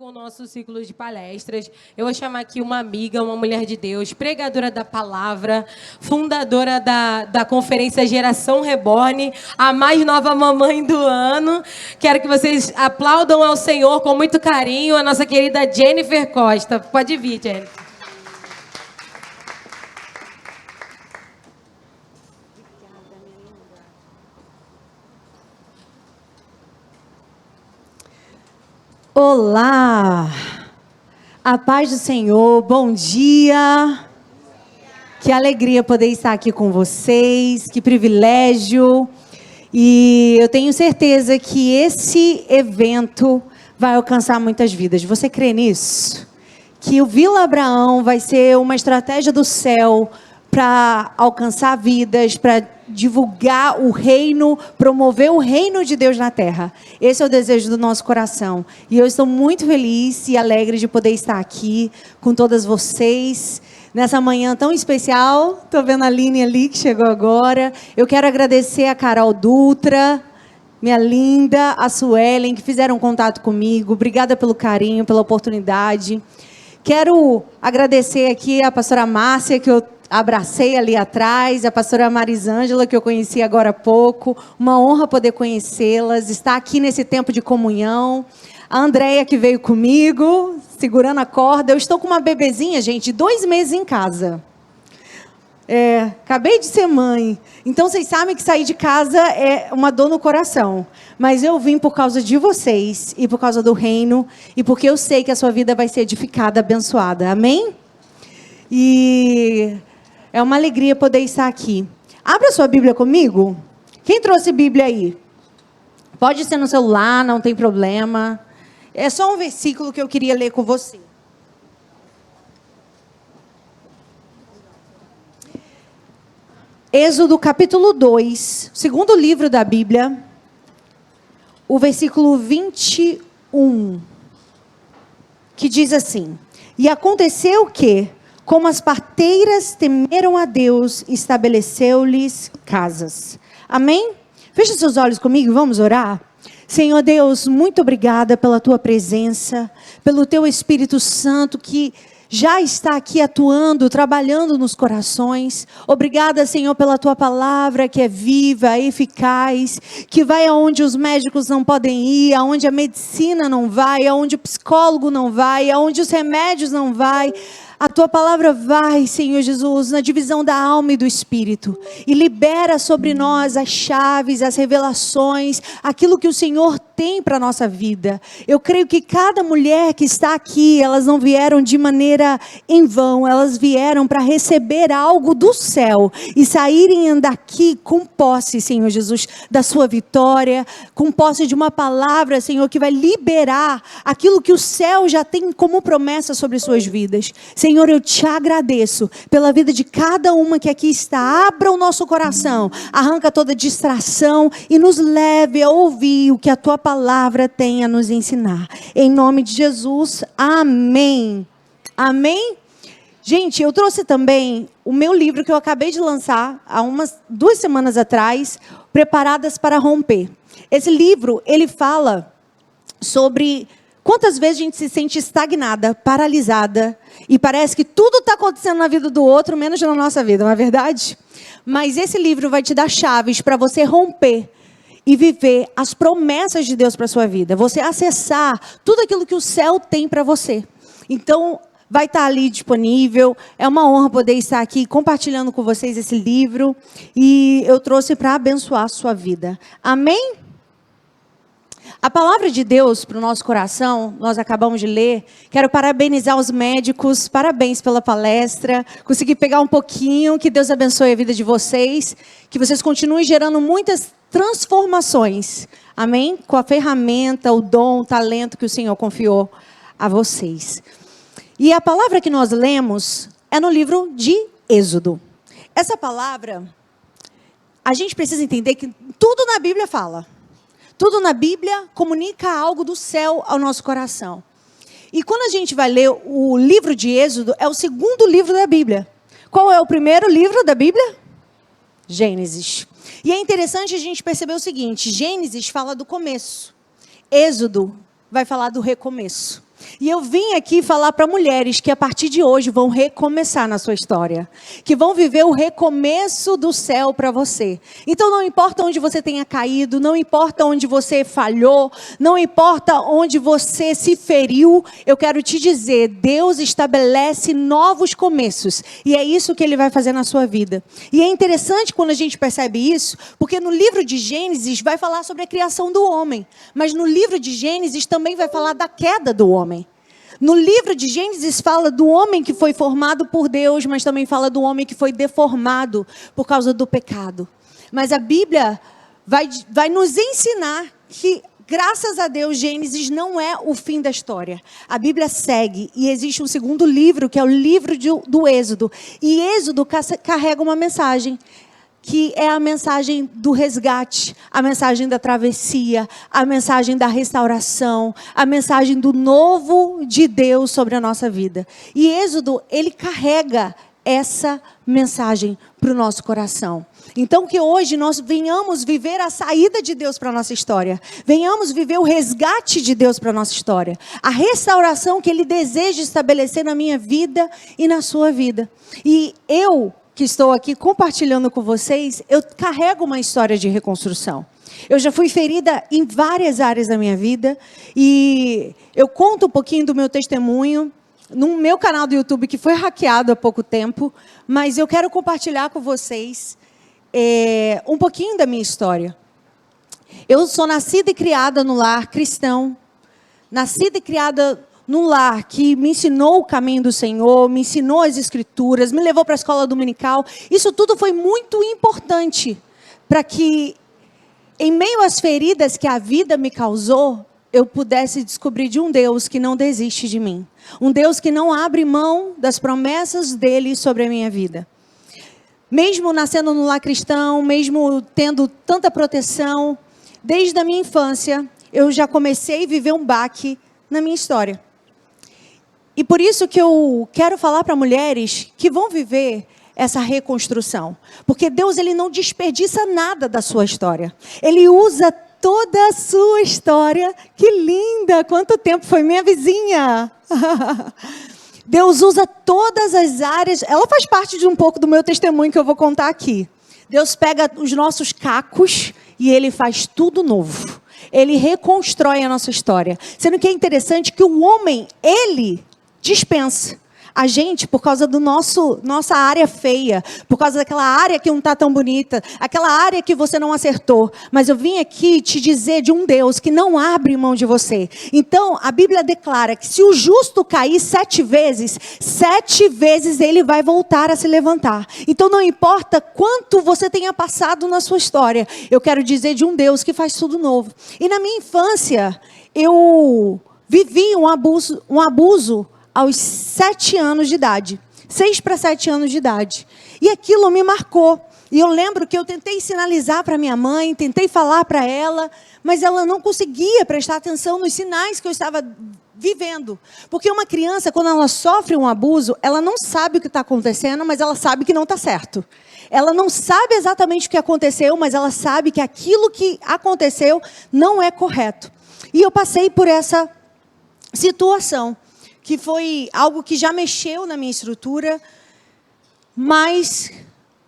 com o nosso ciclo de palestras. Eu vou chamar aqui uma amiga, uma mulher de Deus, pregadora da palavra, fundadora da conferência Geração Reborn, a mais nova mamãe do ano. Quero que vocês aplaudam ao Senhor com muito carinho, a nossa querida Jennifer Costa. Pode vir, Jennifer. Olá, a paz do Senhor, bom dia, que alegria poder estar aqui com vocês, que privilégio, e eu tenho certeza que esse evento vai alcançar muitas vidas. Você crê nisso? Que o Vila Abraão vai ser uma estratégia do céu para alcançar vidas, para divulgar o reino, promover o reino de Deus na terra. Esse é o desejo do nosso coração. E eu estou muito feliz e alegre de poder estar aqui com todas vocês, nessa manhã tão especial. Estou vendo a Aline ali, que chegou agora. Eu quero agradecer a Carol Dutra, minha linda, a Suelen, que fizeram contato comigo. Obrigada pelo carinho, pela oportunidade. Quero agradecer aqui a pastora Márcia, que eu abracei ali atrás, a pastora Marisângela, que eu conheci agora há pouco. Uma honra poder conhecê-las, estar aqui nesse tempo de comunhão. A Andréia, que veio comigo, segurando a corda. Eu estou com uma bebezinha, gente, 2 meses em casa. Acabei de ser mãe. Então, vocês sabem que sair de casa é uma dor no coração. Mas eu vim por causa de vocês e por causa do reino e porque eu sei que a sua vida vai ser edificada, abençoada. Amém? E é uma alegria poder estar aqui. Abra sua Bíblia comigo. Quem trouxe Bíblia aí? Pode ser no celular, não tem problema. É só um versículo que eu queria ler com você. Êxodo capítulo 2, segundo livro da Bíblia, o versículo 21, que diz assim: E aconteceu que, como as parteiras temeram a Deus, estabeleceu-lhes casas. Amém? Feche seus olhos comigo, vamos orar? Senhor Deus, muito obrigada pela tua presença, pelo teu Espírito Santo que já está aqui atuando, trabalhando nos corações. Obrigada, Senhor, pela tua palavra que é viva, eficaz, que vai aonde os médicos não podem ir, aonde a medicina não vai, aonde o psicólogo não vai, aonde os remédios não vai. A tua palavra vai, Senhor Jesus, na divisão da alma e do espírito e libera sobre nós as chaves, as revelações, aquilo que o Senhor tem para a nossa vida. Eu creio que cada mulher que está aqui, elas não vieram de maneira em vão, elas vieram para receber algo do céu e saírem daqui com posse, Senhor Jesus, da sua vitória, com posse de uma palavra, Senhor, que vai liberar aquilo que o céu já tem como promessa sobre suas vidas. Senhor, eu te agradeço pela vida de cada uma que aqui está. Abra o nosso coração, arranca toda distração e nos leve a ouvir o que a tua palavra tem a nos ensinar. Em nome de Jesus, amém. Amém? Gente, eu trouxe também o meu livro que eu acabei de lançar há 2 semanas atrás, Preparadas para Romper. Esse livro, ele fala sobre quantas vezes a gente se sente estagnada, paralisada, e parece que tudo está acontecendo na vida do outro, menos na nossa vida, não é verdade? Mas esse livro vai te dar chaves para você romper e viver as promessas de Deus para a sua vida. Você acessar tudo aquilo que o céu tem para você. Então, vai estar ali disponível. É uma honra poder estar aqui compartilhando com vocês esse livro. E eu trouxe para abençoar a sua vida. Amém? A palavra de Deus para o nosso coração, nós acabamos de ler. Quero parabenizar os médicos, parabéns pela palestra. Consegui pegar um pouquinho, que Deus abençoe a vida de vocês. Que vocês continuem gerando muitas transformações. Amém? Com a ferramenta, o dom, o talento que o Senhor confiou a vocês. E a palavra que nós lemos é no livro de Êxodo. Essa palavra, a gente precisa entender que tudo na Bíblia fala. Tudo na Bíblia comunica algo do céu ao nosso coração. E quando a gente vai ler o livro de Êxodo, é o segundo livro da Bíblia. Qual é o primeiro livro da Bíblia? Gênesis. E é interessante a gente perceber o seguinte: Gênesis fala do começo. Êxodo vai falar do recomeço. E eu vim aqui falar para mulheres que a partir de hoje vão recomeçar na sua história. Que vão viver o recomeço do céu para você. Então não importa onde você tenha caído, não importa onde você falhou, não importa onde você se feriu, eu quero te dizer, Deus estabelece novos começos. E é isso que Ele vai fazer na sua vida. E é interessante quando a gente percebe isso, porque no livro de Gênesis vai falar sobre a criação do homem. Mas no livro de Gênesis também vai falar da queda do homem. No livro de Gênesis fala do homem que foi formado por Deus, mas também fala do homem que foi deformado por causa do pecado. Mas a Bíblia vai nos ensinar que, graças a Deus, Gênesis não é o fim da história. A Bíblia segue e existe um segundo livro, que é o livro do Êxodo. E Êxodo carrega uma mensagem, que é a mensagem do resgate, a mensagem da travessia, a mensagem da restauração, a mensagem do novo de Deus sobre a nossa vida. E Êxodo, ele carrega essa mensagem para o nosso coração. Então que hoje nós venhamos viver a saída de Deus para a nossa história. Venhamos viver o resgate de Deus para a nossa história. A restauração que Ele deseja estabelecer na minha vida e na sua vida. E eu que estou aqui compartilhando com vocês, eu carrego uma história de reconstrução. Eu já fui ferida em várias áreas da minha vida e eu conto um pouquinho do meu testemunho no meu canal do YouTube, que foi hackeado há pouco tempo, mas eu quero compartilhar com vocês um pouquinho da minha história. Eu sou nascida e criada no lar cristão, nascida e criada num lar que me ensinou o caminho do Senhor, me ensinou as Escrituras, me levou para a escola dominical. Isso tudo foi muito importante para que, em meio às feridas que a vida me causou, eu pudesse descobrir de um Deus que não desiste de mim. Um Deus que não abre mão das promessas dele sobre a minha vida. Mesmo nascendo no lar cristão, mesmo tendo tanta proteção, desde a minha infância, eu já comecei a viver um baque na minha história. E por isso que eu quero falar para mulheres que vão viver essa reconstrução. Porque Deus, Ele não desperdiça nada da sua história. Ele usa toda a sua história. Que linda! Quanto tempo foi minha vizinha! Deus usa todas as áreas. Ela faz parte de um pouco do meu testemunho que eu vou contar aqui. Deus pega os nossos cacos e Ele faz tudo novo. Ele reconstrói a nossa história. Sendo que é interessante que o homem, ele dispensa a gente por causa do nossa área feia, por causa daquela área que não está tão bonita, aquela área que você não acertou. Mas eu vim aqui te dizer de um Deus que não abre mão de você. Então, a Bíblia declara que se o justo cair 7 vezes ele vai voltar a se levantar. Então, não importa quanto você tenha passado na sua história, eu quero dizer de um Deus que faz tudo novo. E na minha infância, eu vivi um abuso aos 7 anos de idade. 6 para 7 anos de idade. E aquilo me marcou. E eu lembro que eu tentei sinalizar para minha mãe, tentei falar para ela, mas ela não conseguia prestar atenção nos sinais que eu estava vivendo. Porque uma criança, quando ela sofre um abuso, ela não sabe o que está acontecendo, mas ela sabe que não está certo. Ela não sabe exatamente o que aconteceu, mas ela sabe que aquilo que aconteceu não é correto. E eu passei por essa situação, que foi algo que já mexeu na minha estrutura, mas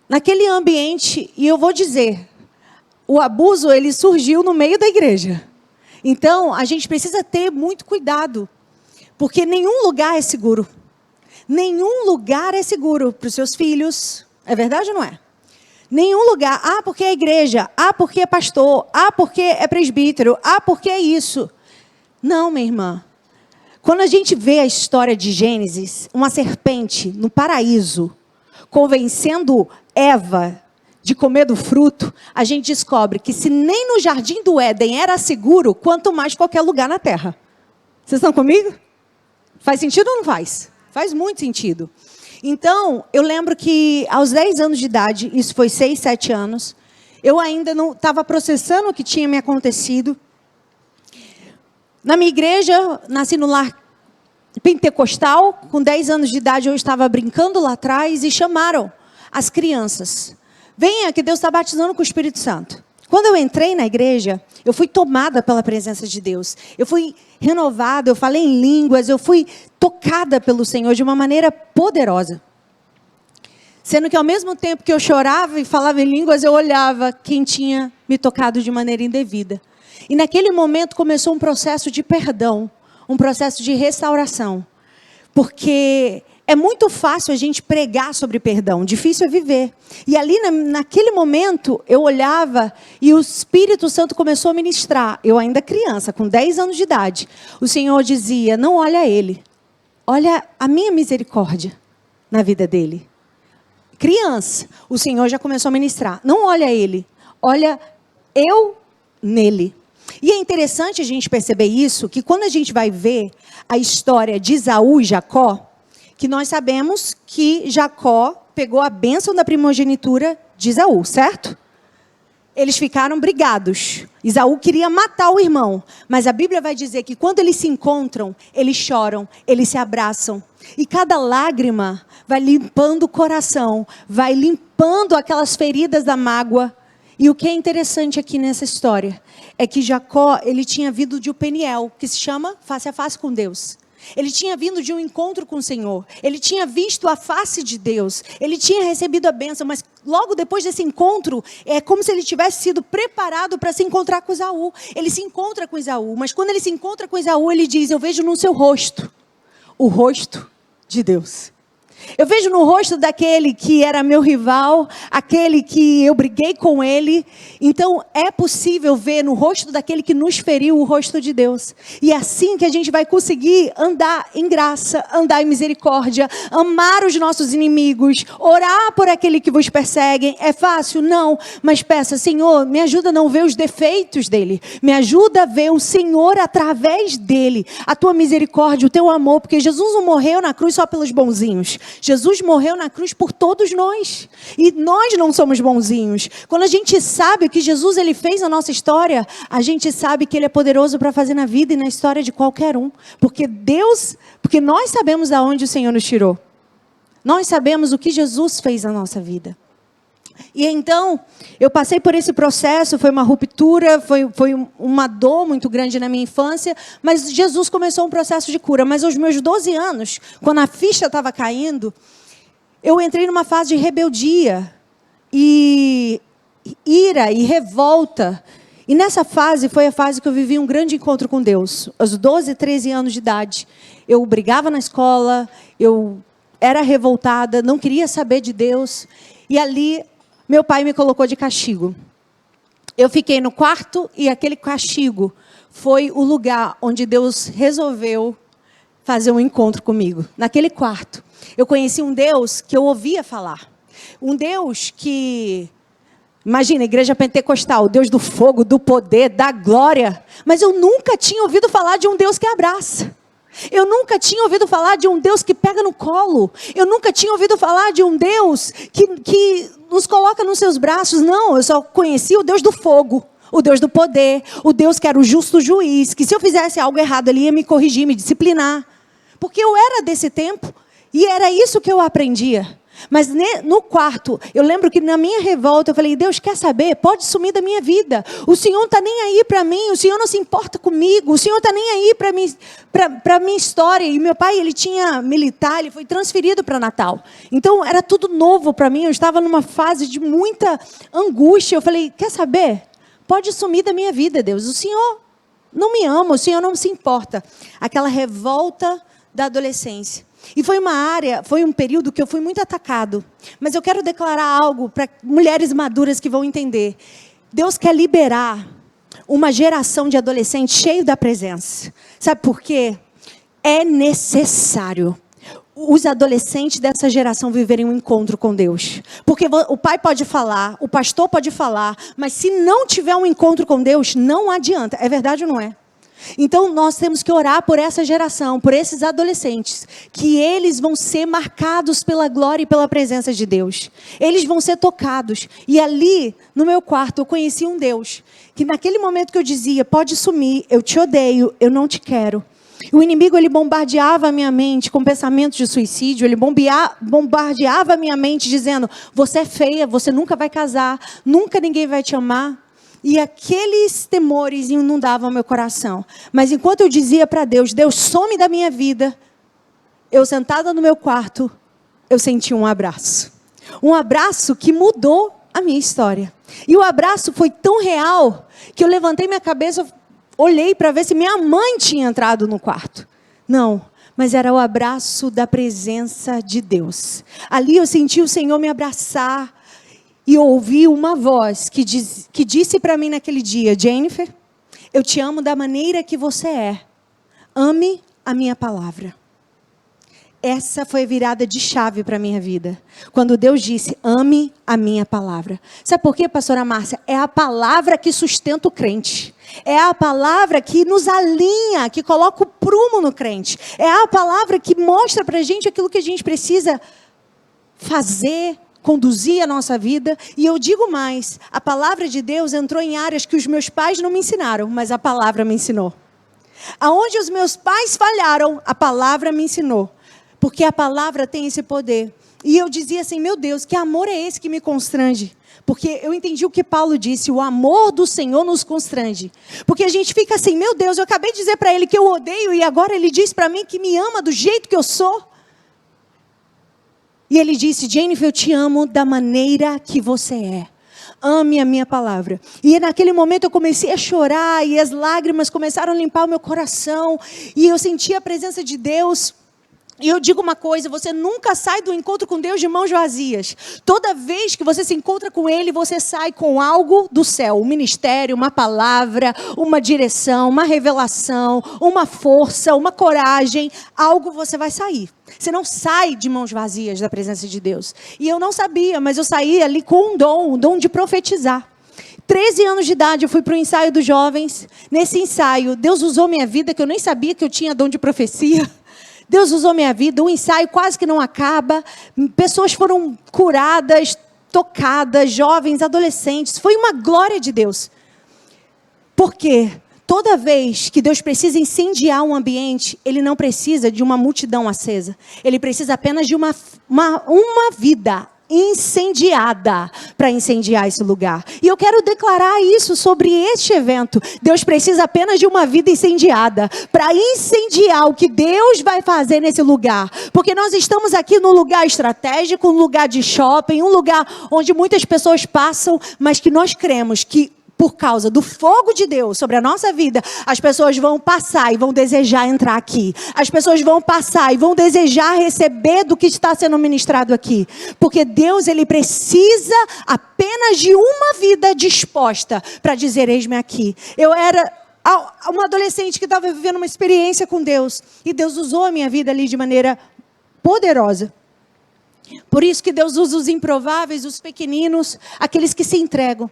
naquele ambiente, e eu vou dizer, o abuso ele surgiu no meio da igreja. Então, a gente precisa ter muito cuidado, porque nenhum lugar é seguro. Nenhum lugar é seguro para os seus filhos. É verdade ou não é? Nenhum lugar. Ah, porque é igreja. Ah, porque é pastor. Ah, porque é presbítero. Ah, porque é isso. Não, minha irmã. Quando a gente vê a história de Gênesis, uma serpente no paraíso, convencendo Eva de comer do fruto, a gente descobre que se nem no jardim do Éden era seguro, quanto mais qualquer lugar na terra. Vocês estão comigo? Faz sentido ou não faz? Faz muito sentido. Então, eu lembro que aos 10 anos de idade, isso foi 6, 7 anos, eu ainda não estava processando o que tinha me acontecido. Na minha igreja, nasci no lar pentecostal, com 10 anos de idade eu estava brincando lá atrás e chamaram as crianças. Venha que Deus está batizando com o Espírito Santo. Quando eu entrei na igreja, eu fui tomada pela presença de Deus. Eu fui renovada, eu falei em línguas, eu fui tocada pelo Senhor de uma maneira poderosa. Sendo que ao mesmo tempo que eu chorava e falava em línguas, eu olhava quem tinha me tocado de maneira indevida. E naquele momento começou um processo de perdão, um processo de restauração. Porque é muito fácil a gente pregar sobre perdão, difícil é viver. E ali naquele momento eu olhava e o Espírito Santo começou a ministrar. Eu ainda criança, com 10 anos de idade. O Senhor dizia, não olha ele, olha a minha misericórdia na vida dele. Criança, o Senhor já começou a ministrar. Não olha ele, olha eu nele. E é interessante a gente perceber isso, que quando a gente vai ver a história de Esaú e Jacó, que nós sabemos que Jacó pegou a bênção da primogenitura de Esaú, certo? Eles ficaram brigados. Esaú queria matar o irmão, mas a Bíblia vai dizer que quando eles se encontram, eles choram, eles se abraçam. E cada lágrima vai limpando o coração, vai limpando aquelas feridas da mágoa. E o que é interessante aqui nessa história é que Jacó, ele tinha vindo de Peniel, que se chama face a face com Deus. Ele tinha vindo de um encontro com o Senhor. Ele tinha visto a face de Deus. Ele tinha recebido a bênção, mas logo depois desse encontro, é como se ele tivesse sido preparado para se encontrar com Esaú. Ele se encontra com Esaú, mas quando ele se encontra com Esaú, ele diz, eu vejo no seu rosto, o rosto de Deus. Eu vejo no rosto daquele que era meu rival, aquele que eu briguei com ele. Então, é possível ver no rosto daquele que nos feriu o rosto de Deus. E é assim que a gente vai conseguir andar em graça, andar em misericórdia, amar os nossos inimigos, orar por aquele que vos perseguem. É fácil? Não. Mas peça, Senhor, me ajuda a não ver os defeitos dele. Me ajuda a ver o Senhor através dele. A tua misericórdia, o teu amor. Porque Jesus não morreu na cruz só pelos bonzinhos. Jesus morreu na cruz por todos nós. E nós não somos bonzinhos. Quando a gente sabe o que Jesus ele fez na nossa história, a gente sabe que ele é poderoso para fazer na vida e na história de qualquer um. Porque nós sabemos de onde o Senhor nos tirou. Nós sabemos o que Jesus fez na nossa vida. E então, eu passei por esse processo, foi uma ruptura, foi uma dor muito grande na minha infância, mas Jesus começou um processo de cura. Mas aos meus 12 anos, quando a ficha estava caindo, eu entrei numa fase de rebeldia, e ira e revolta. E nessa fase, foi a fase que eu vivi um grande encontro com Deus. Aos 12, 13 anos de idade, eu brigava na escola, eu era revoltada, não queria saber de Deus, e ali meu pai me colocou de castigo. Eu fiquei no quarto e aquele castigo foi o lugar onde Deus resolveu fazer um encontro comigo. Naquele quarto, eu conheci um Deus que eu ouvia falar. Um Deus que, imagina, igreja pentecostal, o Deus do fogo, do poder, da glória. Mas eu nunca tinha ouvido falar de um Deus que abraça. Eu nunca tinha ouvido falar de um Deus que pega no colo. Eu nunca tinha ouvido falar de um Deus que nos coloca nos seus braços. Não, eu só conhecia o Deus do fogo, o Deus do poder, o Deus que era o justo juiz, que se eu fizesse algo errado, ele ia me corrigir, me disciplinar. Porque eu era desse tempo e era isso que eu aprendia. Mas no quarto, eu lembro que na minha revolta, eu falei, Deus, quer saber? Pode sumir da minha vida. O Senhor não está nem aí para mim, o Senhor não se importa comigo, o Senhor não está nem aí para a minha história. E meu pai, ele tinha militar, ele foi transferido para Natal. Então, era tudo novo para mim, eu estava numa fase de muita angústia. Eu falei, quer saber? Pode sumir da minha vida, Deus. O Senhor não me ama, o Senhor não se importa. Aquela revolta da adolescência. E foi um período que eu fui muito atacado. Mas eu quero declarar algo para mulheres maduras que vão entender. Deus quer liberar uma geração de adolescentes cheio da presença. Sabe por quê? É necessário os adolescentes dessa geração viverem um encontro com Deus. Porque o pai pode falar, o pastor pode falar, mas se não tiver um encontro com Deus, não adianta. É verdade ou não é? Então, nós temos que orar por essa geração, por esses adolescentes, que eles vão ser marcados pela glória e pela presença de Deus. Eles vão ser tocados. E ali, no meu quarto, eu conheci um Deus, que naquele momento que eu dizia, pode sumir, eu te odeio, eu não te quero. O inimigo, ele bombardeava a minha mente com pensamentos de suicídio, ele bombardeava a minha mente dizendo, você é feia, você nunca vai casar, nunca ninguém vai te amar. E aqueles temores inundavam meu coração. Mas enquanto eu dizia para Deus, Deus, some da minha vida, eu sentada no meu quarto, eu senti um abraço. Um abraço que mudou a minha história. E o abraço foi tão real, que eu levantei minha cabeça, olhei para ver se minha mãe tinha entrado no quarto. Não, mas era o abraço da presença de Deus. Ali eu senti o Senhor me abraçar. E ouvi uma voz que disse para mim naquele dia, Jennifer, eu te amo da maneira que você é. Ame a minha palavra. Essa foi a virada de chave para a minha vida. Quando Deus disse, ame a minha palavra. Sabe por quê, pastora Márcia? É a palavra que sustenta o crente. É a palavra que nos alinha, que coloca o prumo no crente. É a palavra que mostra para a gente aquilo que a gente precisa fazer, conduzir a nossa vida. E eu digo mais, a palavra de Deus entrou em áreas que os meus pais não me ensinaram, mas a palavra me ensinou. Aonde os meus pais falharam, a palavra me ensinou. Porque a palavra tem esse poder. E eu dizia assim, meu Deus, que amor é esse que me constrange? Porque eu entendi o que Paulo disse, o amor do Senhor nos constrange. Porque a gente fica assim, meu Deus, eu acabei de dizer para ele que eu odeio e agora ele diz para mim que me ama do jeito que eu sou. E ele disse, Jennifer, eu te amo da maneira que você é. Ame a minha palavra. E naquele momento eu comecei a chorar e as lágrimas começaram a limpar o meu coração. E eu senti a presença de Deus. E eu digo uma coisa, você nunca sai do encontro com Deus de mãos vazias. Toda vez que você se encontra com Ele, você sai com algo do céu. Um ministério, uma palavra, uma direção, uma revelação, uma força, uma coragem. Algo você vai sair. Você não sai de mãos vazias da presença de Deus. E eu não sabia, mas eu saí ali com um dom de profetizar. 13 anos de idade, eu fui para o ensaio dos jovens. Nesse ensaio, Deus usou minha vida, que eu nem sabia que eu tinha dom de profecia. Deus usou minha vida, o ensaio quase que não acaba. Pessoas foram curadas, tocadas, jovens, adolescentes. Foi uma glória de Deus. Por quê? Toda vez que Deus precisa incendiar um ambiente, Ele não precisa de uma multidão acesa. Ele precisa apenas de uma vida incendiada para incendiar esse lugar. E eu quero declarar isso sobre este evento. Deus precisa apenas de uma vida incendiada para incendiar o que Deus vai fazer nesse lugar. Porque nós estamos aqui num lugar estratégico, um lugar de shopping, um lugar onde muitas pessoas passam, mas que nós cremos que por causa do fogo de Deus sobre a nossa vida, as pessoas vão passar e vão desejar entrar aqui. As pessoas vão passar e vão desejar receber do que está sendo ministrado aqui. Porque Deus, Ele precisa apenas de uma vida disposta para dizer, eis-me aqui. Eu era uma adolescente que estava vivendo uma experiência com Deus. E Deus usou a minha vida ali de maneira poderosa. Por isso que Deus usa os improváveis, os pequeninos, aqueles que se entregam.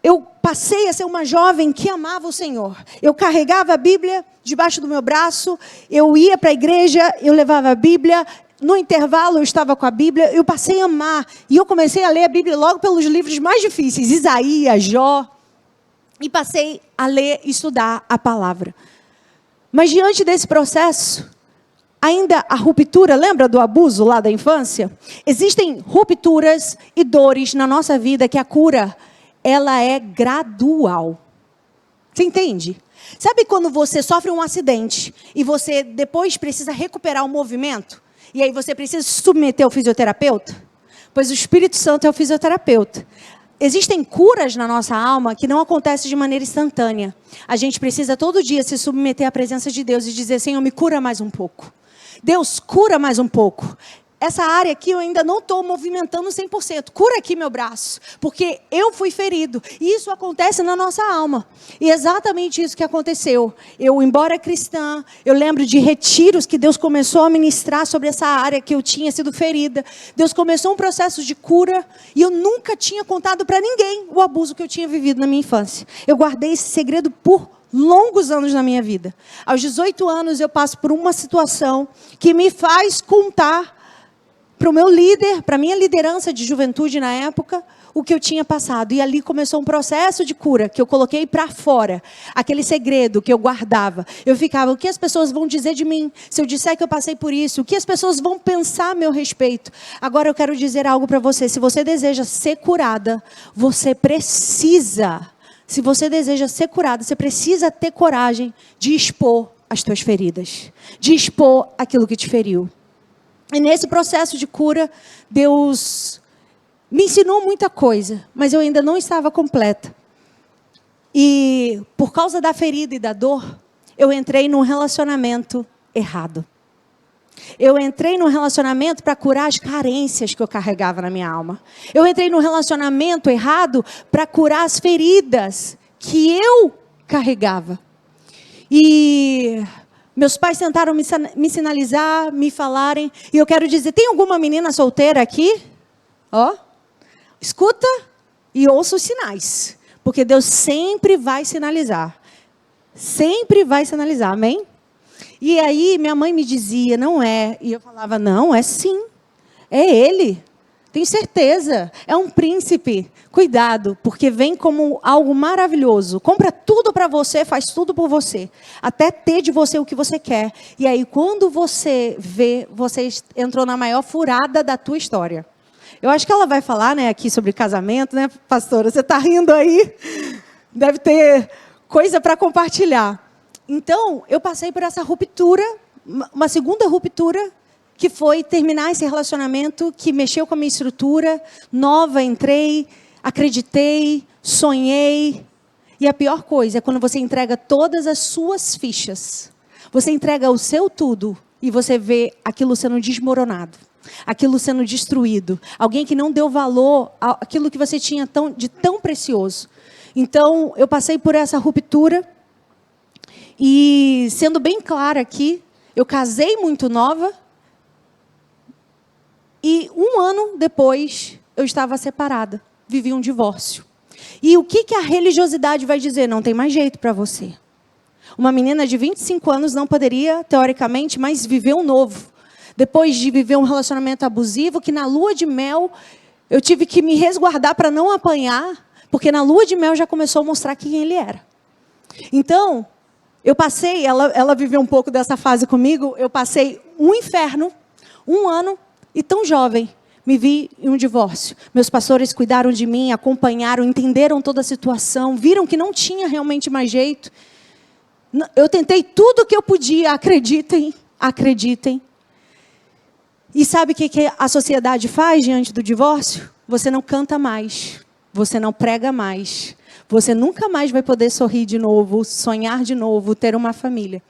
Eu passei a ser uma jovem que amava o Senhor. Eu carregava a Bíblia debaixo do meu braço, eu ia para a igreja, eu levava a Bíblia, no intervalo eu estava com a Bíblia, eu passei a amar. E eu comecei a ler a Bíblia logo pelos livros mais difíceis, Isaías, Jó, e passei a ler e estudar a palavra. Mas diante desse processo, ainda a ruptura, lembra do abuso lá da infância? Existem rupturas e dores na nossa vida que a cura, ela é gradual. Você entende? Sabe quando você sofre um acidente e você depois precisa recuperar o movimento? E aí você precisa se submeter ao fisioterapeuta? Pois o Espírito Santo é o fisioterapeuta. Existem curas na nossa alma que não acontecem de maneira instantânea. A gente precisa todo dia se submeter à presença de Deus e dizer, Senhor, me cura mais um pouco. Deus, cura mais um pouco. Essa área aqui eu ainda não estou movimentando 100%. Cura aqui meu braço, porque eu fui ferido. E isso acontece na nossa alma. E é exatamente isso que aconteceu. Eu, embora cristã, eu lembro de retiros que Deus começou a ministrar sobre essa área que eu tinha sido ferida. Deus começou um processo de cura e eu nunca tinha contado para ninguém o abuso que eu tinha vivido na minha infância. Eu guardei esse segredo por longos anos na minha vida. Aos 18 anos eu passo por uma situação que me faz contar para o meu líder, para a minha liderança de juventude na época, o que eu tinha passado. E ali começou um processo de cura, que eu coloquei para fora. Aquele segredo que eu guardava. Eu ficava, o que as pessoas vão dizer de mim? Se eu disser que eu passei por isso, o que as pessoas vão pensar a meu respeito? Agora eu quero dizer algo para você. Se você deseja ser curada, você precisa. Se você deseja ser curada, você precisa ter coragem de expor as tuas feridas. De expor aquilo que te feriu. E nesse processo de cura, Deus me ensinou muita coisa, mas eu ainda não estava completa. E por causa da ferida e da dor, eu entrei num relacionamento errado. Eu entrei num relacionamento para curar as carências que eu carregava na minha alma. Eu entrei num relacionamento errado para curar as feridas que eu carregava. E meus pais tentaram me sinalizar, me falarem. E eu quero dizer, tem alguma menina solteira aqui? Ó. Escuta e ouça os sinais. Porque Deus sempre vai sinalizar. Sempre vai sinalizar, amém? E aí minha mãe me dizia, não é. E eu falava, não, é sim. É ele. Tenho certeza. É um príncipe. Cuidado, porque vem como algo maravilhoso. Compra tudo para você, faz tudo por você. Até ter de você o que você quer. E aí quando você vê, você entrou na maior furada da tua história. Eu acho que ela vai falar, né, aqui sobre casamento, né, pastora? Você está rindo aí? Deve ter coisa para compartilhar. Então, eu passei por essa ruptura, uma segunda ruptura, que foi terminar esse relacionamento que mexeu com a minha estrutura. Nova, entrei, acreditei, sonhei. E a pior coisa é quando você entrega todas as suas fichas. Você entrega o seu tudo e você vê aquilo sendo desmoronado. Aquilo sendo destruído. Alguém que não deu valor àquilo que você tinha de tão precioso. Então, eu passei por essa ruptura. E, sendo bem clara aqui, eu casei muito nova. E 1 ano depois, eu estava separada. Vivi um divórcio. E o que a religiosidade vai dizer? Não tem mais jeito para você. Uma menina de 25 anos não poderia, teoricamente, mais viver um novo. Depois de viver um relacionamento abusivo, que na lua de mel, eu tive que me resguardar para não apanhar, porque na lua de mel já começou a mostrar quem ele era. Então, eu passei, ela viveu um pouco dessa fase comigo, eu passei um inferno, 1 ano, e tão jovem, me vi em um divórcio. Meus pastores cuidaram de mim, acompanharam, entenderam toda a situação, viram que não tinha realmente mais jeito. Eu tentei tudo o que eu podia, acreditem. E sabe o que a sociedade faz diante do divórcio? Você não canta mais, você não prega mais, você nunca mais vai poder sorrir de novo, sonhar de novo, ter uma família.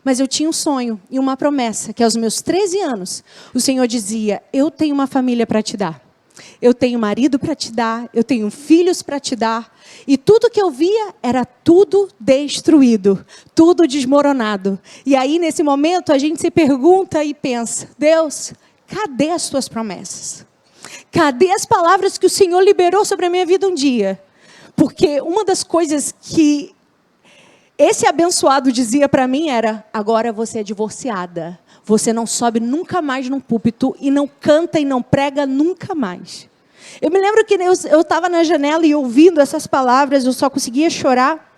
Mas eu tinha um sonho e uma promessa, que aos meus 13 anos, o Senhor dizia, eu tenho uma família para te dar. Eu tenho marido para te dar, eu tenho filhos para te dar. E tudo que eu via era tudo destruído, tudo desmoronado. E aí, nesse momento, a gente se pergunta e pensa, Deus, cadê as tuas promessas? Cadê as palavras que o Senhor liberou sobre a minha vida um dia? Porque uma das coisas que esse abençoado dizia para mim era, agora você é divorciada. Você não sobe nunca mais num púlpito e não canta e não prega nunca mais. Eu me lembro que eu estava na janela e ouvindo essas palavras, eu só conseguia chorar.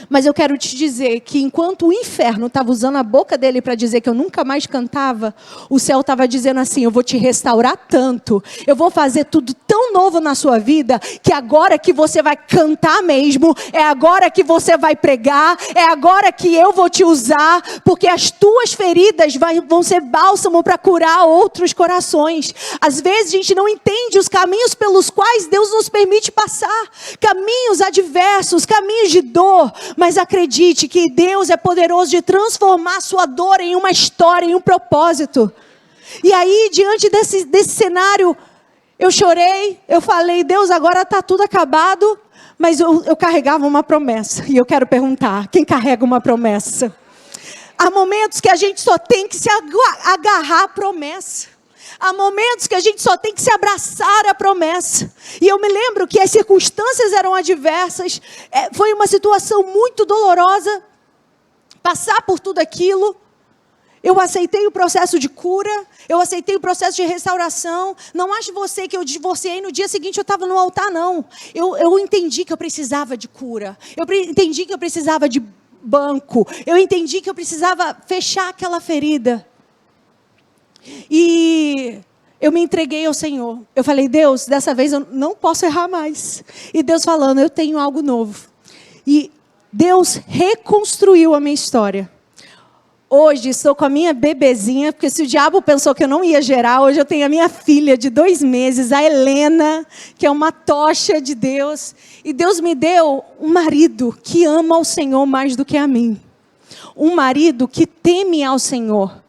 Mas eu quero te dizer que enquanto o inferno estava usando a boca dele para dizer que eu nunca mais cantava, o céu estava dizendo assim, eu vou te restaurar tanto, eu vou fazer tudo tão novo na sua vida, que agora que você vai cantar mesmo, é agora que você vai pregar, é agora que eu vou te usar, porque as tuas feridas vão ser bálsamo para curar outros corações. Às vezes a gente não entende os caminhos pelos quais Deus nos permite passar, caminhos adversos, caminhos de dor, mas acredite que Deus é poderoso de transformar a sua dor em uma história, em um propósito. E aí, diante desse cenário, eu chorei, eu falei, Deus, agora está tudo acabado, mas eu carregava uma promessa. E eu quero perguntar, quem carrega uma promessa? Há momentos que a gente só tem que se agarrar à promessa. Há momentos que a gente só tem que se abraçar à promessa. E eu me lembro que as circunstâncias eram adversas. Foi uma situação muito dolorosa. Passar por tudo aquilo. Eu aceitei o processo de cura, eu aceitei o processo de restauração. Não ache você que eu divorciei no dia seguinte eu estava no altar, não. Eu entendi que eu precisava de cura. Eu entendi que eu precisava de banco. Eu entendi que eu precisava fechar aquela ferida. E eu me entreguei ao Senhor. Eu falei, Deus, dessa vez eu não posso errar mais. E Deus falando, eu tenho algo novo. E Deus reconstruiu a minha história. Hoje estou com a minha bebezinha, porque se o diabo pensou que eu não ia gerar, hoje eu tenho a minha filha de 2 meses, a Helena, que é uma tocha de Deus. E Deus me deu um marido que ama ao Senhor mais do que a mim. Um marido que teme ao Senhor.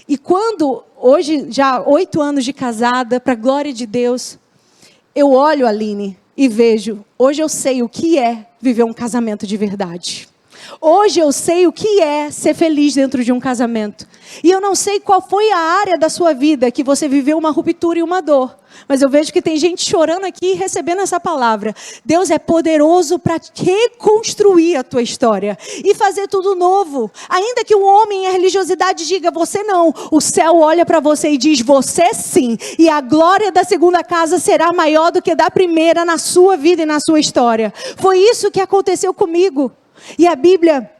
E quando, hoje, já 8 anos de casada, para a glória de Deus, eu olho a Aline e vejo, hoje eu sei o que é viver um casamento de verdade. Hoje eu sei o que é ser feliz dentro de um casamento. E eu não sei qual foi a área da sua vida que você viveu uma ruptura e uma dor. Mas eu vejo que tem gente chorando aqui e recebendo essa palavra. Deus é poderoso para reconstruir a tua história e fazer tudo novo. Ainda que o homem e a religiosidade diga, você não. O céu olha para você e diz, você sim. E a glória da segunda casa será maior do que da primeira na sua vida e na sua história. Foi isso que aconteceu comigo. E a Bíblia,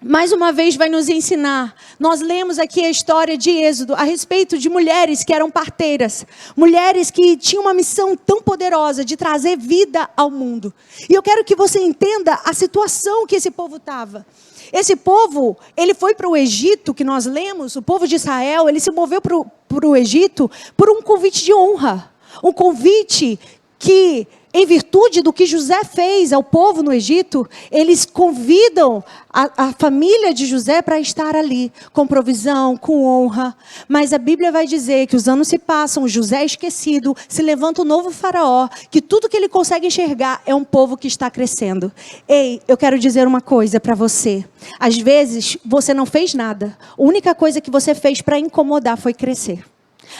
mais uma vez, vai nos ensinar. Nós lemos aqui a história de Êxodo a respeito de mulheres que eram parteiras. Mulheres que tinham uma missão tão poderosa de trazer vida ao mundo. E eu quero que você entenda a situação que esse povo estava. Esse povo, ele foi para o Egito, que nós lemos, o povo de Israel, ele se moveu para o Egito por um convite de honra. Um convite que, em virtude do que José fez ao povo no Egito, eles convidam a família de José para estar ali, com provisão, com honra. Mas a Bíblia vai dizer que os anos se passam, José é esquecido, se levanta um novo faraó, que tudo que ele consegue enxergar é um povo que está crescendo. Ei, eu quero dizer uma coisa para você. Às vezes, você não fez nada. A única coisa que você fez para incomodar foi crescer.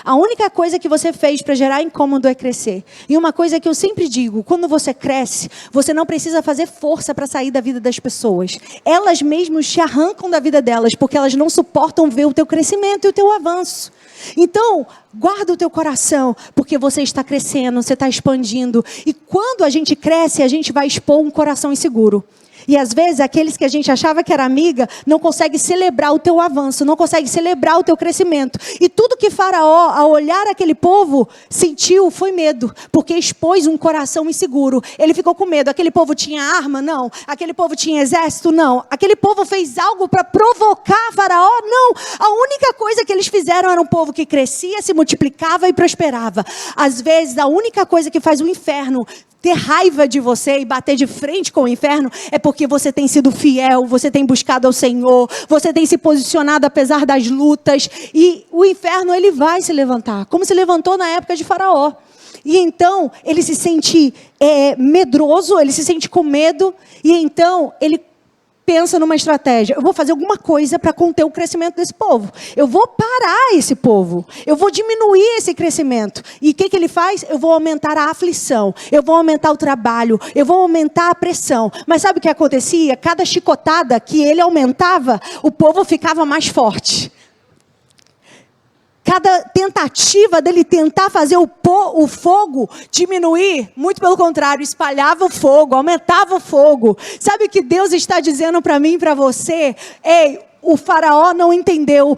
A única coisa que você fez para gerar incômodo é crescer. E uma coisa que eu sempre digo, quando você cresce, você não precisa fazer força para sair da vida das pessoas. Elas mesmas te arrancam da vida delas, porque elas não suportam ver o teu crescimento e o teu avanço. Então, guarda o teu coração, porque você está crescendo, você está expandindo. E quando a gente cresce, a gente vai expor um coração inseguro. E às vezes aqueles que a gente achava que era amiga não conseguem celebrar o teu avanço, não conseguem celebrar o teu crescimento. E tudo que Faraó, ao olhar aquele povo, sentiu foi medo, porque expôs um coração inseguro. Ele ficou com medo. Aquele povo tinha arma? Não. Aquele povo tinha exército? Não. Aquele povo fez algo para provocar Faraó? Não. A única coisa que eles fizeram era um povo que crescia, se multiplicava e prosperava. Às vezes a única coisa que faz o inferno ter raiva de você e bater de frente com o inferno é porque você tem sido fiel, você tem buscado ao Senhor, você tem se posicionado apesar das lutas, e o inferno ele vai se levantar, como se levantou na época de Faraó. E então ele se sente medroso, ele se sente com medo, e então ele pensa numa estratégia. Eu vou fazer alguma coisa para conter o crescimento desse povo. Eu vou parar esse povo. Eu vou diminuir esse crescimento. E o que ele faz? Eu vou aumentar a aflição. Eu vou aumentar o trabalho. Eu vou aumentar a pressão. Mas sabe o que acontecia? Cada chicotada que ele aumentava, o povo ficava mais forte. Cada tentativa dele tentar fazer o fogo diminuir, muito pelo contrário, espalhava o fogo, aumentava o fogo. Sabe o que Deus está dizendo para mim e para você? Ei, o faraó não entendeu,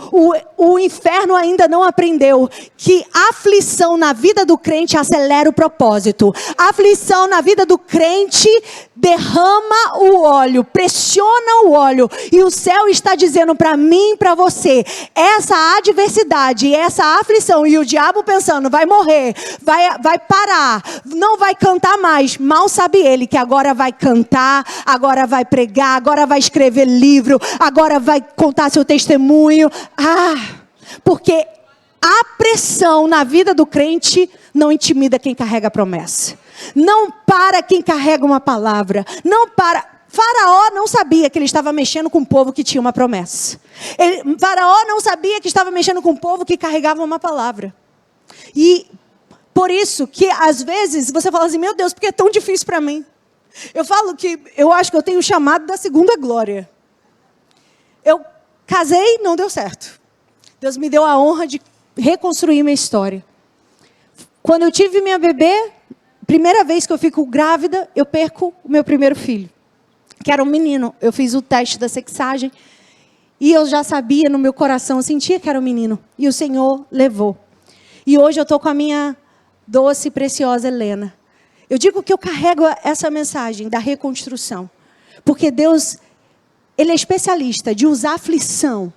o inferno ainda não aprendeu que a aflição na vida do crente acelera o propósito. A aflição na vida do crente derrama o óleo, pressiona o óleo. E o céu está dizendo para mim e para você, essa adversidade, essa aflição, e o diabo pensando, vai morrer, vai parar, não vai cantar mais. Mal sabe ele que agora vai cantar, agora vai pregar, agora vai escrever livro, agora vai contar seu testemunho. Porque a pressão na vida do crente não intimida quem carrega a promessa. Não para quem carrega uma palavra. Não para. Faraó não sabia que ele estava mexendo com um povo que tinha uma promessa. Faraó não sabia que estava mexendo com um povo que carregava uma palavra. E por isso que às vezes você fala assim, meu Deus, porque é tão difícil para mim. Eu falo que eu acho que eu tenho o chamado da segunda glória. Eu casei, não deu certo. Deus me deu a honra de reconstruir minha história. Quando eu tive minha bebê, primeira vez que eu fico grávida, eu perco o meu primeiro filho, que era um menino. Eu fiz o teste da sexagem e eu já sabia no meu coração, eu sentia que era um menino. E o Senhor levou. E hoje eu estou com a minha doce e preciosa Helena. Eu digo que eu carrego essa mensagem da reconstrução. Porque Deus, Ele é especialista de usar a aflição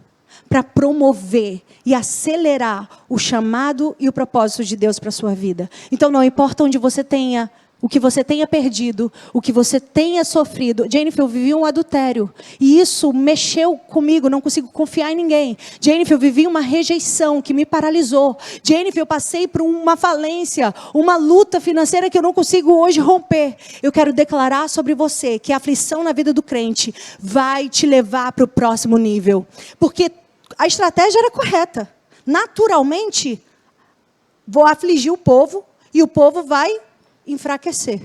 para promover e acelerar o chamado e o propósito de Deus para a sua vida. Então, não importa onde você tenha, o que você tenha perdido, o que você tenha sofrido. Jennifer, eu vivi um adultério. E isso mexeu comigo, não consigo confiar em ninguém. Jennifer, eu vivi uma rejeição que me paralisou. Jennifer, eu passei por uma falência, uma luta financeira que eu não consigo hoje romper. Eu quero declarar sobre você que a aflição na vida do crente vai te levar para o próximo nível. Porque a estratégia era correta. Naturalmente, vou afligir o povo e o povo vai enfraquecer.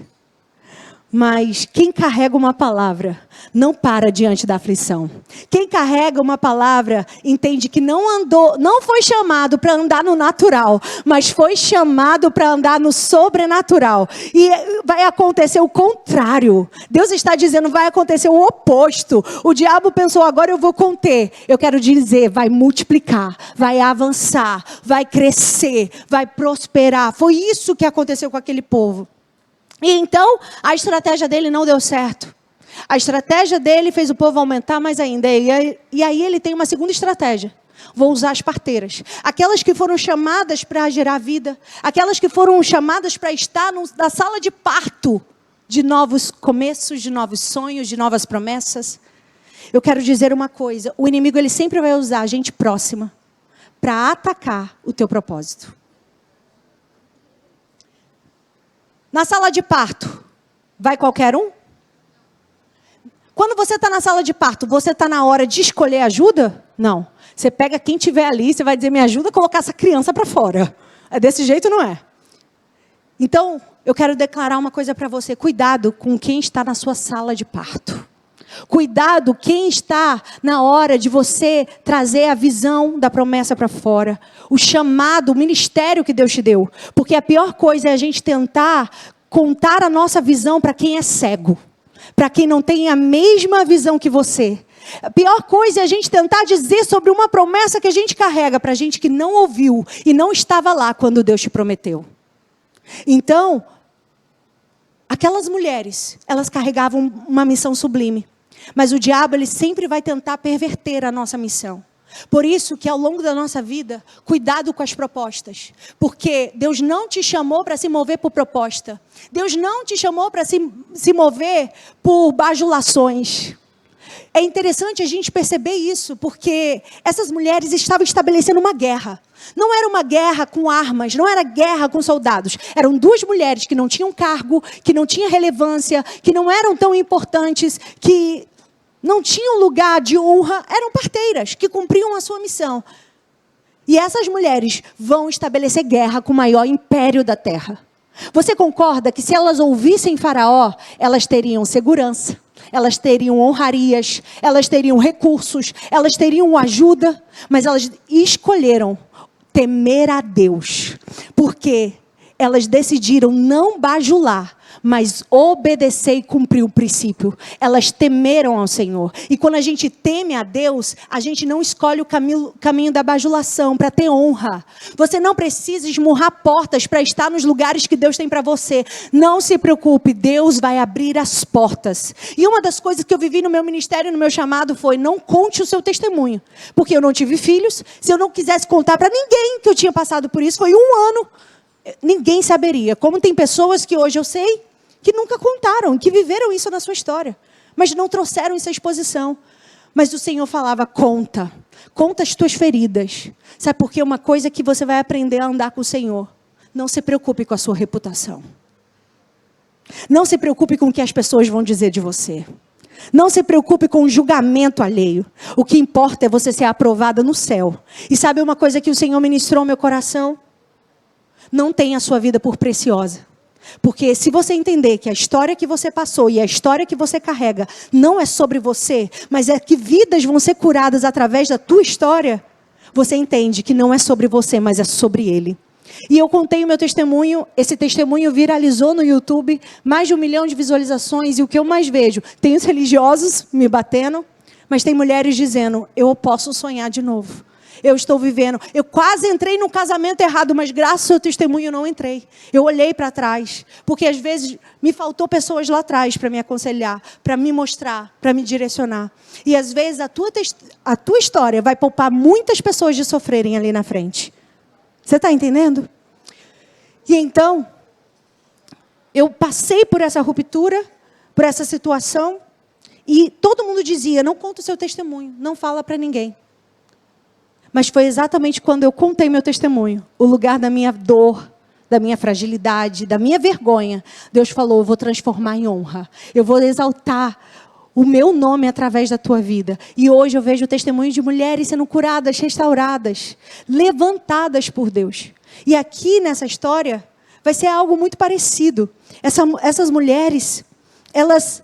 Mas quem carrega uma palavra não para diante da aflição. Quem carrega uma palavra entende que não foi chamado para andar no natural, mas foi chamado para andar no sobrenatural. E vai acontecer o contrário. Deus está dizendo, vai acontecer o oposto. O diabo pensou, agora eu vou conter. Eu quero dizer, vai multiplicar, vai avançar, vai crescer, vai prosperar. Foi isso que aconteceu com aquele povo. E então, a estratégia dele não deu certo. A estratégia dele fez o povo aumentar mais ainda. E aí ele tem uma segunda estratégia. Vou usar as parteiras. Aquelas que foram chamadas para gerar vida. Aquelas que foram chamadas para estar na sala de parto. De novos começos, de novos sonhos, de novas promessas. Eu quero dizer uma coisa. O inimigo ele sempre vai usar a gente próxima para atacar o teu propósito. Na sala de parto, vai qualquer um? Quando você está na sala de parto, você está na hora de escolher ajuda? Não. Você pega quem tiver ali, você vai dizer, me ajuda a colocar essa criança para fora. É desse jeito, não é? Então, eu quero declarar uma coisa para você. Cuidado com quem está na sua sala de parto. Cuidado quem está na hora de você trazer a visão da promessa para fora. O chamado, o ministério que Deus te deu. Porque a pior coisa é a gente tentar contar a nossa visão para quem é cego. Para quem não tem a mesma visão que você. A pior coisa é a gente tentar dizer sobre uma promessa que a gente carrega para gente que não ouviu e não estava lá quando Deus te prometeu. Então, aquelas mulheres, elas carregavam uma missão sublime. Mas o diabo, ele sempre vai tentar perverter a nossa missão. Por isso que ao longo da nossa vida, cuidado com as propostas. Porque Deus não te chamou para se mover por proposta. Deus não te chamou para se mover por bajulações. É interessante a gente perceber isso, porque essas mulheres estavam estabelecendo uma guerra. Não era uma guerra com armas, não era guerra com soldados. Eram duas mulheres que não tinham cargo, que não tinham relevância, que não eram tão importantes, que não tinham lugar de honra, eram parteiras, que cumpriam a sua missão. E essas mulheres vão estabelecer guerra com o maior império da terra. Você concorda que se elas ouvissem Faraó, elas teriam segurança, elas teriam honrarias, elas teriam recursos, elas teriam ajuda, mas elas escolheram temer a Deus, porque elas decidiram não bajular, mas obedecer e cumprir o princípio. Elas temeram ao Senhor. E quando a gente teme a Deus, a gente não escolhe o caminho da bajulação para ter honra. Você não precisa esmurrar portas para estar nos lugares que Deus tem para você. Não se preocupe, Deus vai abrir as portas. E uma das coisas que eu vivi no meu ministério, no meu chamado, foi não conte o seu testemunho. Porque eu não tive filhos. Se eu não quisesse contar para ninguém que eu tinha passado por isso, foi 1 ano. Ninguém saberia. Como tem pessoas que hoje eu sei que nunca contaram, que viveram isso na sua história, mas não trouxeram isso à exposição. Mas o Senhor falava, conta as tuas feridas. Sabe por quê? Uma coisa que você vai aprender a andar com o Senhor. Não se preocupe com a sua reputação. Não se preocupe com o que as pessoas vão dizer de você. Não se preocupe com o julgamento alheio. O que importa é você ser aprovada no céu. E sabe uma coisa que o Senhor ministrou ao meu coração? Não tenha a sua vida por preciosa. Porque se você entender que a história que você passou e a história que você carrega não é sobre você, mas é que vidas vão ser curadas através da tua história, você entende que não é sobre você, mas é sobre Ele. E eu contei o meu testemunho, esse testemunho viralizou no YouTube, mais de 1 milhão de visualizações, e o que eu mais vejo, tem os religiosos me batendo, mas tem mulheres dizendo, eu posso sonhar de novo. Eu estou vivendo, eu quase entrei num casamento errado, mas graças ao seu testemunho eu não entrei. Eu olhei para trás, porque às vezes me faltou pessoas lá atrás para me aconselhar, para me mostrar, para me direcionar. E às vezes a tua história vai poupar muitas pessoas de sofrerem ali na frente. Você está entendendo? E então, eu passei por essa ruptura, por essa situação, e todo mundo dizia, não conta o seu testemunho, não fala para ninguém. Mas foi exatamente quando eu contei meu testemunho, o lugar da minha dor, da minha fragilidade, da minha vergonha. Deus falou, eu vou transformar em honra. Eu vou exaltar o meu nome através da tua vida. E hoje eu vejo o testemunho de mulheres sendo curadas, restauradas, levantadas por Deus. E aqui nessa história vai ser algo muito parecido. Essas mulheres, elas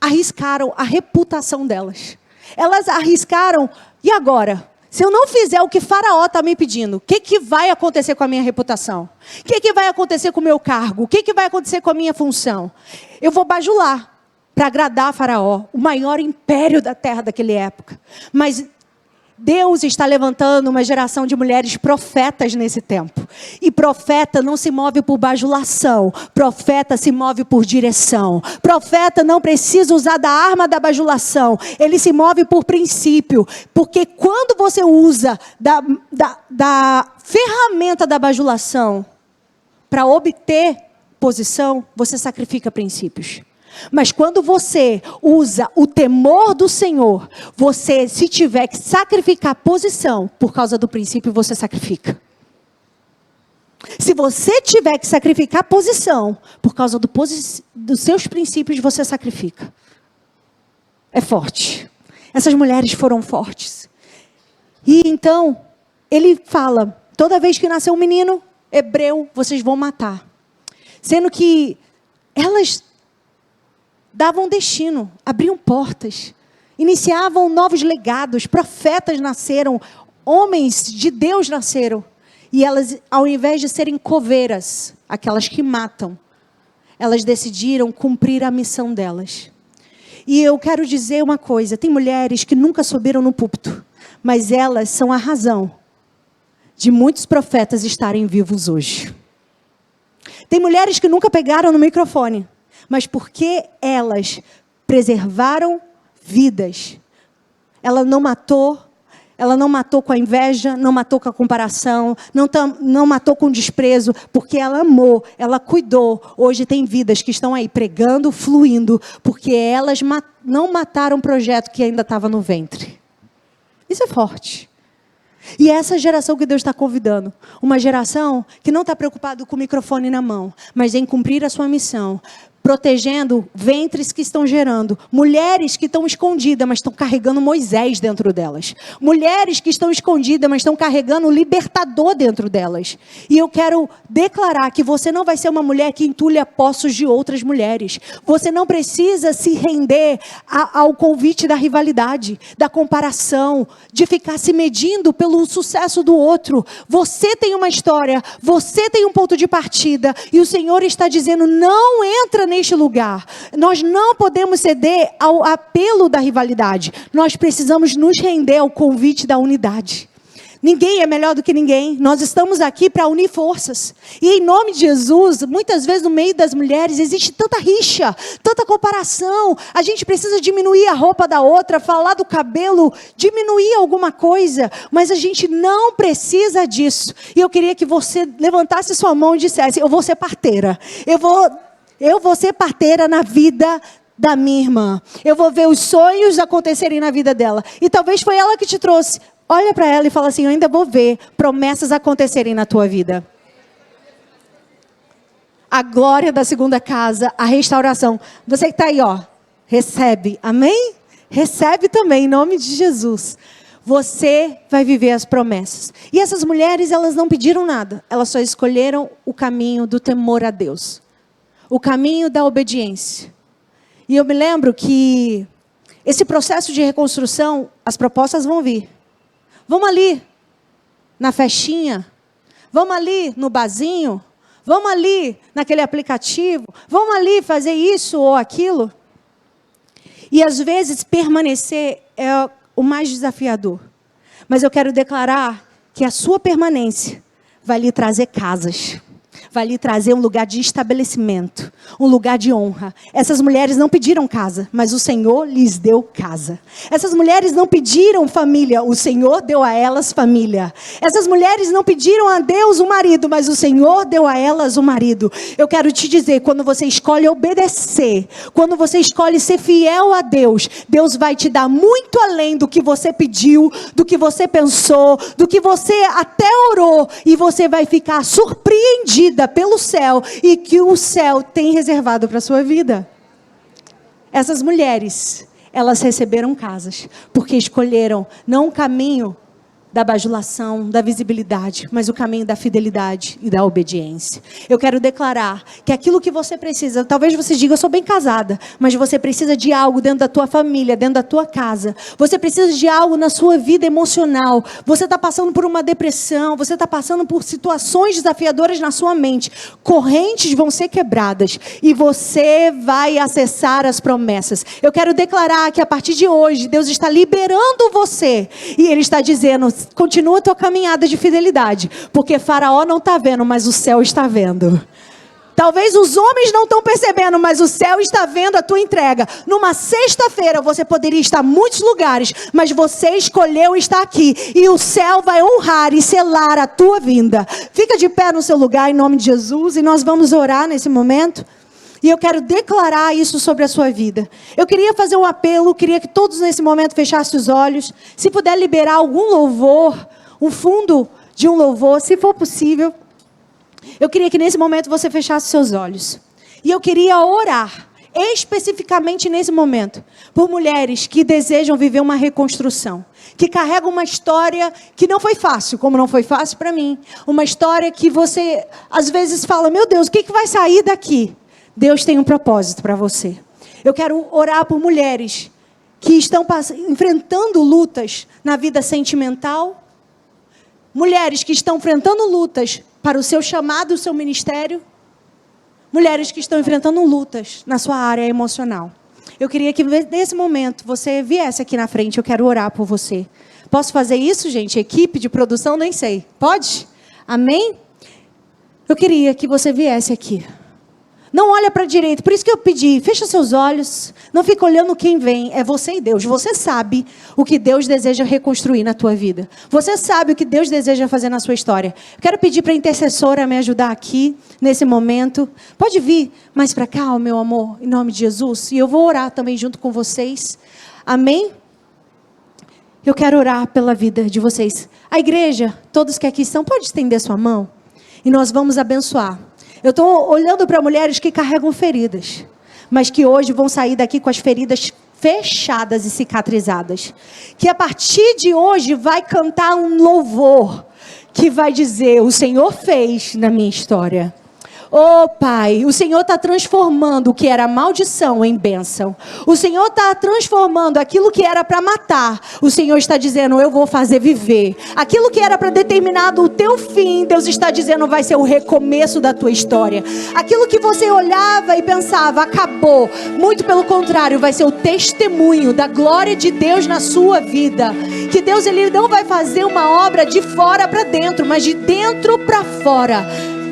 arriscaram a reputação delas. Elas arriscaram, e agora? Se eu não fizer o que Faraó está me pedindo, o que vai acontecer com a minha reputação? O que vai acontecer com o meu cargo? O que vai acontecer com a minha função? Eu vou bajular para agradar a Faraó, o maior império da terra daquela época. Mas Deus está levantando uma geração de mulheres profetas nesse tempo. E profeta não se move por bajulação. Profeta se move por direção. Profeta não precisa usar da arma da bajulação. Ele se move por princípio. Porque quando você usa da ferramenta da bajulação para obter posição, você sacrifica princípios. Mas quando você usa o temor do Senhor, você, se tiver que sacrificar posição por causa do princípio, você sacrifica. Se você tiver que sacrificar posição por causa dos seus princípios, você sacrifica. É forte. Essas mulheres foram fortes. E então, ele fala, toda vez que nascer um menino hebreu, vocês vão matar. Sendo que elas davam destino, abriam portas, iniciavam novos legados, profetas nasceram, homens de Deus nasceram. E elas, ao invés de serem coveiras, aquelas que matam, elas decidiram cumprir a missão delas. E eu quero dizer uma coisa, tem mulheres que nunca subiram no púlpito, mas elas são a razão de muitos profetas estarem vivos hoje. Tem mulheres que nunca pegaram no microfone, mas porque elas preservaram vidas. Ela não matou com a inveja, não matou com a comparação, não matou com desprezo, porque ela amou, ela cuidou. Hoje tem vidas que estão aí pregando, fluindo, porque elas não mataram um projeto que ainda estava no ventre. Isso é forte. E é essa geração que Deus está convidando. Uma geração que não está preocupada com o microfone na mão, mas em cumprir a sua missão. Protegendo ventres que estão gerando. Mulheres que estão escondidas, mas estão carregando Moisés dentro delas. Mulheres que estão escondidas, mas estão carregando o libertador dentro delas. E eu quero declarar que você não vai ser uma mulher que entulha poços de outras mulheres. Você não precisa se render ao convite da rivalidade, da comparação, de ficar se medindo pelo sucesso do outro. Você tem uma história, você tem um ponto de partida, e o Senhor está dizendo, não entra neste lugar. Nós não podemos ceder ao apelo da rivalidade. Nós precisamos nos render ao convite da unidade. Ninguém é melhor do que ninguém. Nós estamos aqui para unir forças. E em nome de Jesus, muitas vezes no meio das mulheres existe tanta rixa, tanta comparação. A gente precisa diminuir a roupa da outra, falar do cabelo, diminuir alguma coisa. Mas a gente não precisa disso. E eu queria que você levantasse sua mão e dissesse, eu vou ser parteira. Eu vou ser parteira na vida da minha irmã. Eu vou ver os sonhos acontecerem na vida dela. E talvez foi ela que te trouxe. Olha para ela e fala assim, eu ainda vou ver promessas acontecerem na tua vida. A glória da segunda casa, a restauração. Você que está aí, ó, recebe, amém? Recebe também, em nome de Jesus. Você vai viver as promessas. E essas mulheres, elas não pediram nada. Elas só escolheram o caminho do temor a Deus. O caminho da obediência. E eu me lembro que esse processo de reconstrução, as propostas vão vir. Vamos ali, na festinha? Vamos ali no barzinho? Vamos ali naquele aplicativo? Vamos ali fazer isso ou aquilo? E às vezes permanecer é o mais desafiador. Mas eu quero declarar que a sua permanência vai lhe trazer casas. Vai lhe trazer um lugar de estabelecimento, um lugar de honra. Essas mulheres não pediram casa, mas o Senhor lhes deu casa. Essas mulheres não pediram família, o Senhor deu a elas família. Essas mulheres não pediram a Deus um marido, mas o Senhor deu a elas um marido. Eu quero te dizer, quando você escolhe obedecer, quando você escolhe ser fiel a Deus, Deus vai te dar muito além do que você pediu, do que você pensou, do que você até orou, e você vai ficar surpreendida pelo céu e que o céu tem reservado para a sua vida. Essas mulheres, elas receberam casas, porque escolheram não o caminho da bajulação, da visibilidade, mas o caminho da fidelidade e da obediência. Eu quero declarar que aquilo que você precisa, talvez você diga, eu sou bem casada, mas você precisa de algo dentro da tua família, dentro da tua casa. Você precisa de algo na sua vida emocional. Você está passando por uma depressão, você está passando por situações desafiadoras na sua mente. Correntes vão ser quebradas e você vai acessar as promessas. Eu quero declarar que a partir de hoje, Deus está liberando você e Ele está dizendo, continua a tua caminhada de fidelidade, porque Faraó não está vendo, mas o céu está vendo. Talvez os homens não estão percebendo, mas o céu está vendo a tua entrega. Numa sexta-feira você poderia estar em muitos lugares, mas você escolheu estar aqui, e o céu vai honrar e selar a tua vinda. Fica de pé no seu lugar em nome de Jesus, e nós vamos orar nesse momento. E eu quero declarar isso sobre a sua vida. Eu queria fazer um apelo, queria que todos nesse momento fechassem os olhos. Se puder liberar algum louvor, um fundo de um louvor, se for possível. Eu queria que nesse momento você fechasse seus olhos. E eu queria orar, especificamente nesse momento, por mulheres que desejam viver uma reconstrução. Que carregam uma história que não foi fácil, como não foi fácil para mim. Uma história que você, às vezes, fala, meu Deus, o que vai sair daqui? Deus tem um propósito para você. Eu quero orar por mulheres que estão enfrentando lutas na vida sentimental. Mulheres que estão enfrentando lutas para o seu chamado, o seu ministério. Mulheres que estão enfrentando lutas na sua área emocional. Eu queria que nesse momento você viesse aqui na frente. Eu quero orar por você. Posso fazer isso, gente? Equipe de produção, nem sei. Pode? Amém? Eu queria que você viesse aqui. Não olha para a direita, por isso que eu pedi, fecha seus olhos, não fica olhando quem vem, é você e Deus. Você sabe o que Deus deseja reconstruir na tua vida. Você sabe o que Deus deseja fazer na sua história. Eu quero pedir para a intercessora me ajudar aqui, nesse momento. Pode vir mais para cá, meu amor, em nome de Jesus. E eu vou orar também junto com vocês. Amém? Eu quero orar pela vida de vocês. A igreja, todos que aqui estão, pode estender sua mão? E nós vamos abençoar. Eu estou olhando para mulheres que carregam feridas, mas que hoje vão sair daqui com as feridas fechadas e cicatrizadas. Que a partir de hoje vai cantar um louvor que vai dizer, o Senhor fez na minha história. Oh Pai, o Senhor está transformando o que era maldição em bênção. O Senhor está transformando aquilo que era para matar. O Senhor está dizendo, eu vou fazer viver. Aquilo que era para determinar o teu fim, Deus está dizendo, vai ser o recomeço da tua história. Aquilo que você olhava e pensava, acabou. Muito pelo contrário, vai ser o testemunho da glória de Deus na sua vida. Que Deus, Ele não vai fazer uma obra de fora para dentro, mas de dentro para fora.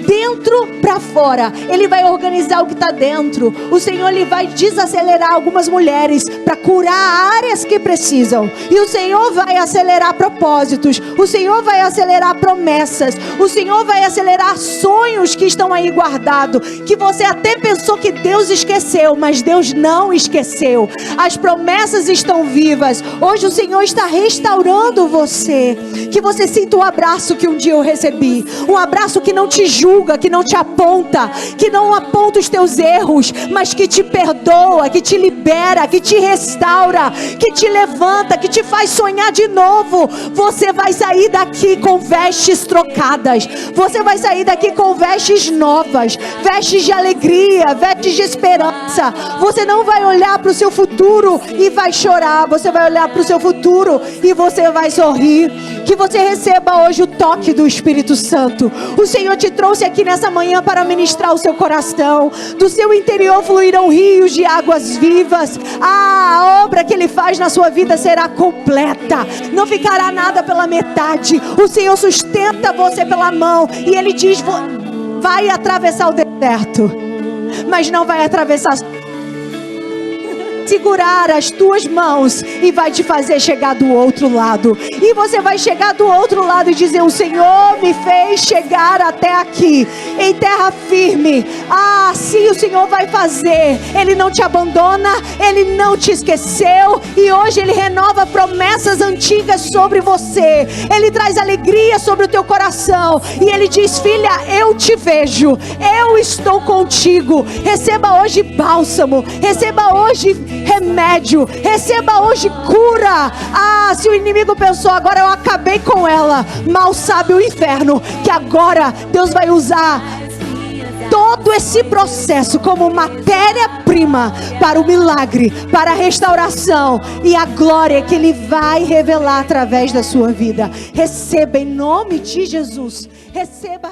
Dentro para fora, Ele vai organizar o que está dentro. O Senhor, Ele vai desacelerar algumas mulheres para curar áreas que precisam. E o Senhor vai acelerar propósitos. O Senhor vai acelerar promessas. O Senhor vai acelerar sonhos que estão aí guardados, que você até pensou que Deus esqueceu, mas Deus não esqueceu. As promessas estão vivas. Hoje o Senhor está restaurando você. Que você sinta o abraço que um dia eu recebi. Um abraço que não te julga, que não te aponta, que não aponta os teus erros, mas que te perdoa, que te libera, que te restaura, que te levanta, que te faz sonhar de novo. Você vai sair daqui com vestes trocadas. Você vai sair daqui com vestes novas, vestes de alegria, vestes de esperança. Você não vai olhar para o seu futuro e vai chorar. Você vai olhar para o seu futuro e você vai sorrir. Que você receba hoje o toque do Espírito Santo. O Senhor te trouxe aqui nessa manhã para ministrar o seu coração. Do seu interior fluirão rios de águas vivas. A obra que Ele faz na sua vida será completa. Não ficará nada pela metade. O Senhor sustenta você pela mão. E Ele diz, vai atravessar o deserto, mas não vai atravessar, segurar as tuas mãos e vai te fazer chegar do outro lado. E você vai chegar do outro lado e dizer, o Senhor me fez chegar até aqui, em terra firme. Sim, o Senhor vai fazer. Ele não te abandona, Ele não te esqueceu. E hoje Ele renova promessas antigas sobre você. Ele traz alegria sobre o teu coração. E Ele diz, filha, eu te vejo, eu estou contigo. Receba hoje bálsamo, receba hoje remédio, receba hoje cura. Se o inimigo pensou, agora eu acabei com ela, mal sabe o inferno que agora Deus vai usar todo esse processo como matéria-prima para o milagre, para a restauração e a glória que Ele vai revelar através da sua vida. Receba em nome de Jesus. Receba,